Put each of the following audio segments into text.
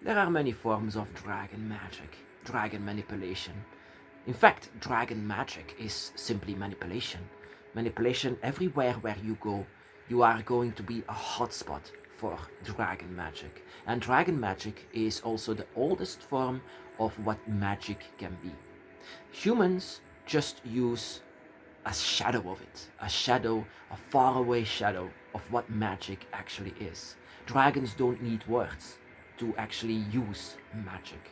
There are many forms of dragon magic, dragon manipulation. In fact, dragon magic is simply manipulation. Manipulation everywhere where you go, you are going to be a hotspot for dragon magic. And dragon magic is also the oldest form of what magic can be. Humans just use a shadow of it, a shadow, a faraway shadow of what magic actually is. Dragons don't need words to actually use magic.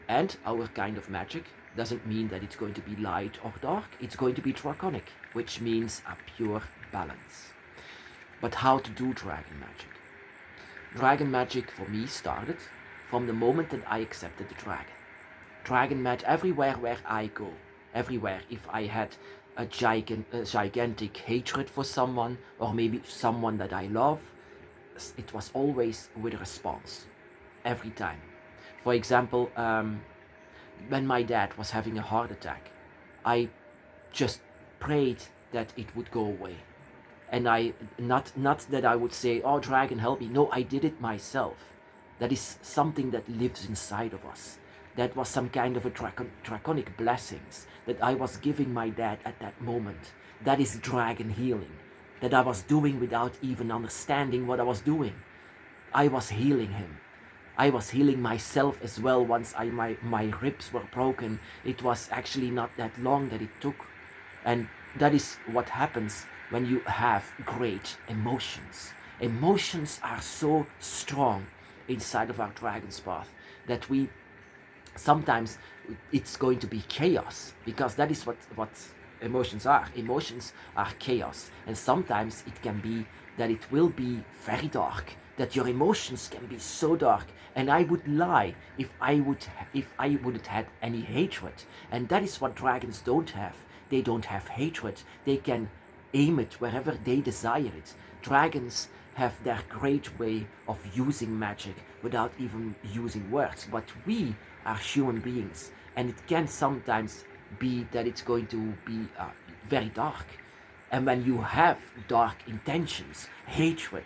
And our kind of magic doesn't mean that it's going to be light or dark, it's going to be draconic, which means a pure balance. But how to do dragon magic? Dragon magic for me started from the moment that I accepted the dragon. Dragon magic everywhere where I go, everywhere. If I had a gigantic hatred for someone, or maybe someone that I love, it was always with a response, every time. For example, when my dad was having a heart attack, I just prayed that it would go away. And I not that I would say, "Oh, dragon, help me." No, I did it myself. That is something that lives inside of us. That was some kind of a draconic blessings that I was giving my dad at that moment. That is dragon healing. That I was doing without even understanding what I was doing. I was healing him. I was healing myself as well once my ribs were broken. It was actually not that long that it took. And that is what happens when you have great emotions. Emotions are so strong inside of our dragon's path that we sometimes it's going to be chaos, because that is what emotions are. Emotions are chaos, and sometimes it can be that it will be very dark, that your emotions can be so dark. And I would lie if I wouldn't had any hatred. And that is what dragons don't have. They don't have hatred. They can aim it wherever they desire it. Dragons have their great way of using magic without even using words. But we are human beings, and it can sometimes be that it's going to be very dark. And when you have dark intentions, hatred,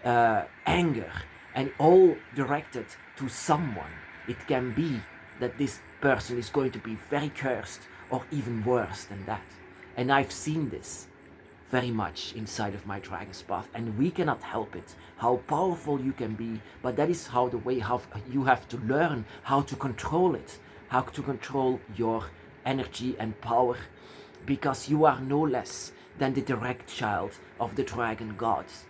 anger, and all directed to someone, it can be that this person is going to be very cursed, or even worse than that. And I've seen this very much inside of my dragon's path, and we cannot help it, how powerful you can be. But that is how you have to learn how to control it, how to control your energy and power, because you are no less than the direct child of the dragon gods,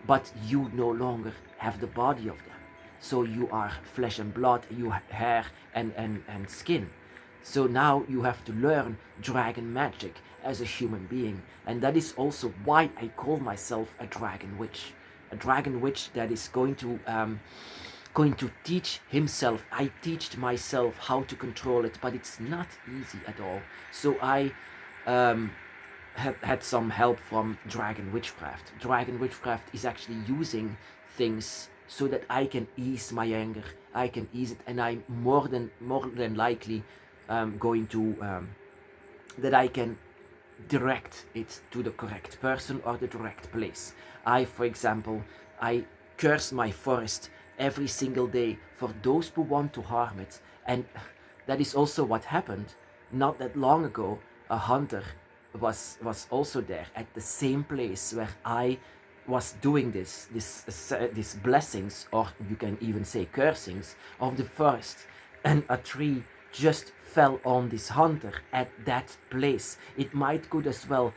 but you no longer have the body of them. So you are flesh and blood, you have hair and skin. So now you have to learn dragon magic as a human being. And that is also why I call myself a dragon witch. A dragon witch that is going to teach himself. I teach myself how to control it, but it's not easy at all. So I had some help from dragon witchcraft. Dragon witchcraft is actually using things so that I can ease my anger. I can ease it, and I'm more than likely going to that I can direct it to the correct person or the correct place. For example, I curse my forest every single day for those who want to harm it. And that is also what happened. Not that long ago, a hunter was also there at the same place where I was doing this blessings, or you can even say cursings, of the forest. And a tree just fell on this hunter at that place. It might could as well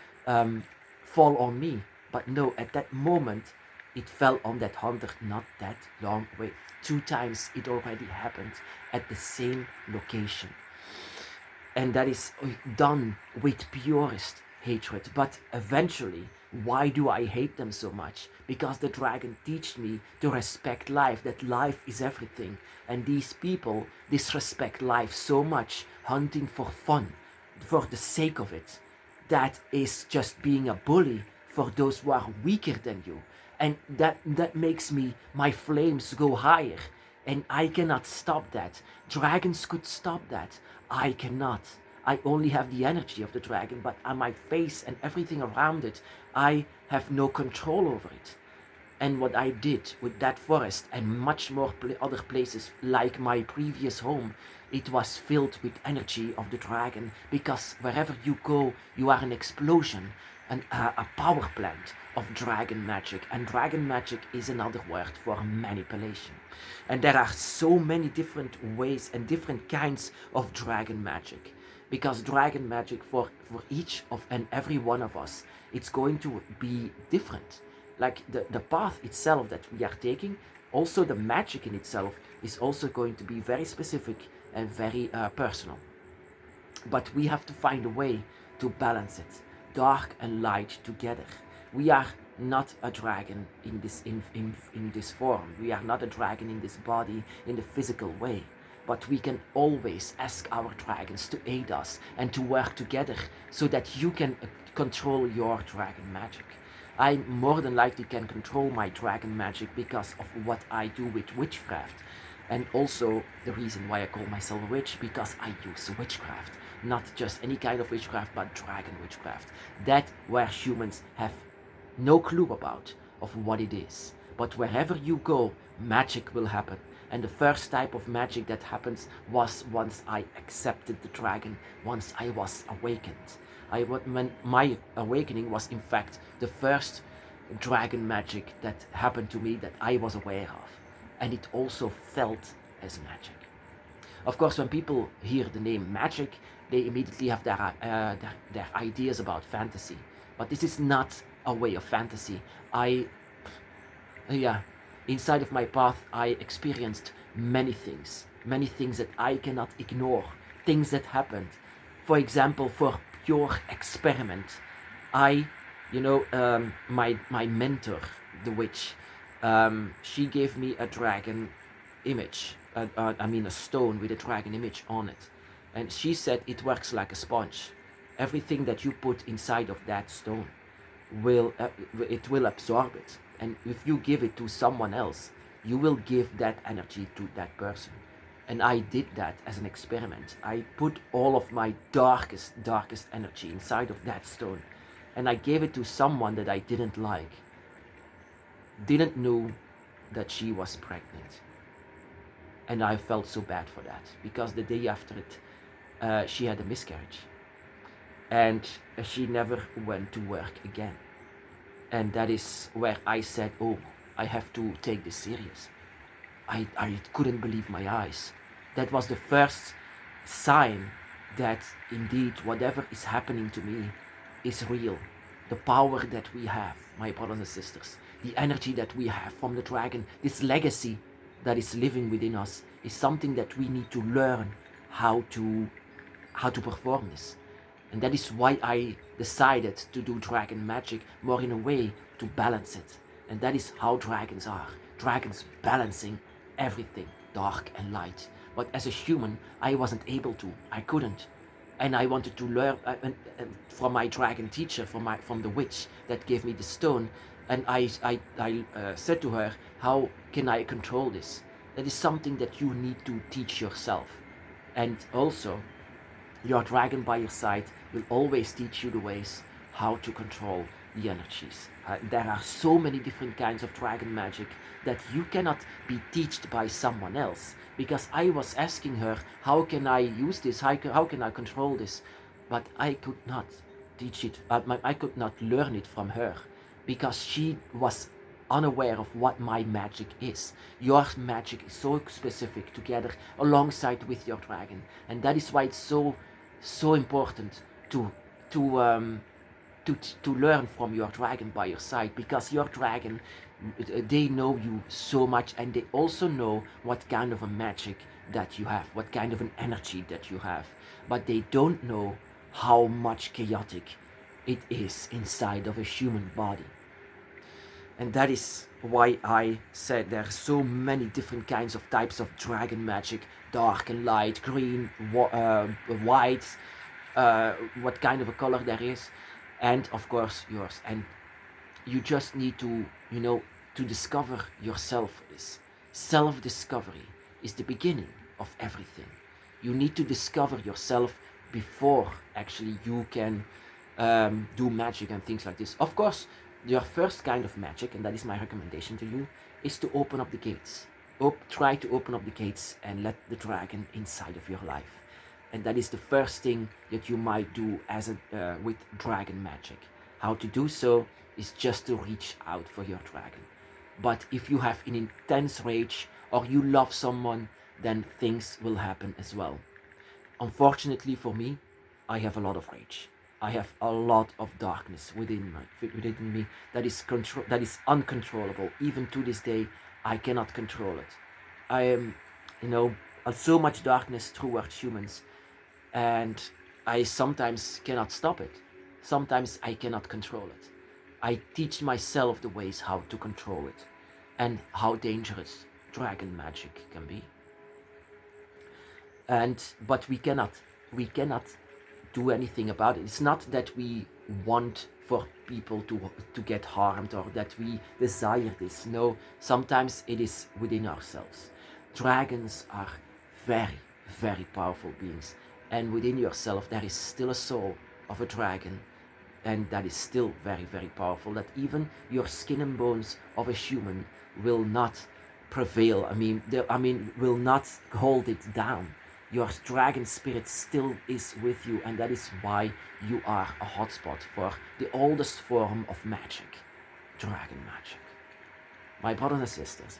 fall on me, but no, at that moment it fell on that hunter not that long away. 2 times it already happened at the same location. And that is done with purest hatred. But eventually, why do I hate them so much? Because the dragon teach me to respect life, that life is everything. And these people disrespect life so much, hunting for fun, for the sake of it. That is just being a bully for those who are weaker than you. And that makes my flames go higher. And I cannot stop that. Dragons could stop that. I cannot. I only have the energy of the dragon, but on my face and everything around it, I have no control over it. And what I did with that forest and much more other places like my previous home, it was filled with energy of the dragon, because wherever you go, you are an explosion, a power plant of dragon magic. And dragon magic is another word for manipulation. And there are so many different ways and different kinds of dragon magic, because dragon magic for each of and every one of us, it's going to be different. Like the path itself that we are taking, also the magic in itself is also going to be very specific and very personal. But we have to find a way to balance it, dark and light together. We are not a dragon in this form. We are not a dragon in this body in the physical way. But we can always ask our dragons to aid us and to work together so that you can control your dragon magic. I more than likely can control my dragon magic because of what I do with witchcraft. And also the reason why I call myself a witch, because I use witchcraft. Not just any kind of witchcraft, but dragon witchcraft. That where humans have no clue about of what it is. But wherever you go, magic will happen. And the first type of magic that happens was once I accepted the dragon, once I was awakened. When my awakening was in fact the first dragon magic that happened to me that I was aware of. And it also felt as magic. Of course, when people hear the name magic, they immediately have their ideas about fantasy. But this is not a way of fantasy. Inside of my path, I experienced many things that I cannot ignore, things that happened. For example, for pure experiment, my mentor, the witch, she gave me a dragon image, a stone with a dragon image on it. And she said it works like a sponge. Everything that you put inside of that stone will absorb it. And if you give it to someone else, you will give that energy to that person. And I did that as an experiment. I put all of my darkest energy inside of that stone. And I gave it to someone that I didn't like. Didn't know that she was pregnant. And I felt so bad for that, because the day after it, she had a miscarriage. And she never went to work again. And that is where I said, oh, I have to take this serious. I couldn't believe my eyes. That was the first sign that indeed whatever is happening to me is real. The power that we have, my brothers and sisters, the energy that we have from the dragon, this legacy that is living within us, is something that we need to learn how to perform this. And that is why I decided to do dragon magic more in a way to balance it. And that is how dragons are. Dragons balancing everything, dark and light. But as a human, I wasn't able to. I couldn't. And I wanted to learn from my dragon teacher, from the witch that gave me the stone. And I said to her, how can I control this? That is something that you need to teach yourself. And also, your dragon by your side will always teach you the ways how to control the energies. There are so many different kinds of dragon magic that you cannot be taught by someone else. Because I was asking her, how can I use this? How can I control this? But I could not teach it. I could not learn it from her, because she was unaware of what my magic is. Your magic is so specific together alongside with your dragon, and that is why it's so important to learn from your dragon by your side, because your dragon, they know you so much, and they also know what kind of a magic that you have, what kind of an energy that you have, but they don't know how much chaotic it is inside of a human body. And that is why I said there are so many different kinds of types of dragon magic: dark and light, green, white, what kind of a color there is, and of course yours. And you just need to, to discover yourself for this. Self-discovery is the beginning of everything. You need to discover yourself before actually you can do magic and things like this. Of course, your first kind of magic, and that is my recommendation to you, is to open up the gates. Try to open up the gates and let the dragon inside of your life. And that is the first thing that you might do with dragon magic. How to do so is just to reach out for your dragon. But if you have an intense rage or you love someone, then things will happen as well. Unfortunately for me, I have a lot of rage. I have a lot of darkness within me that is uncontrollable. Even to this day, I cannot control it. I am, so much darkness towards humans, and I sometimes cannot stop it. Sometimes I cannot control it. I teach myself the ways how to control it, and how dangerous dragon magic can be. But we cannot do anything about it. It's not that we want for people to get harmed or that we desire this. No, sometimes it is within ourselves. Dragons are very, very powerful beings, and within yourself there is still a soul of a dragon, and that is still very, very powerful, that even your skin and bones of a human will not prevail. Will not hold it down. Your dragon spirit still is with you, and that is why you are a hotspot for the oldest form of magic, dragon magic. My brothers and sisters,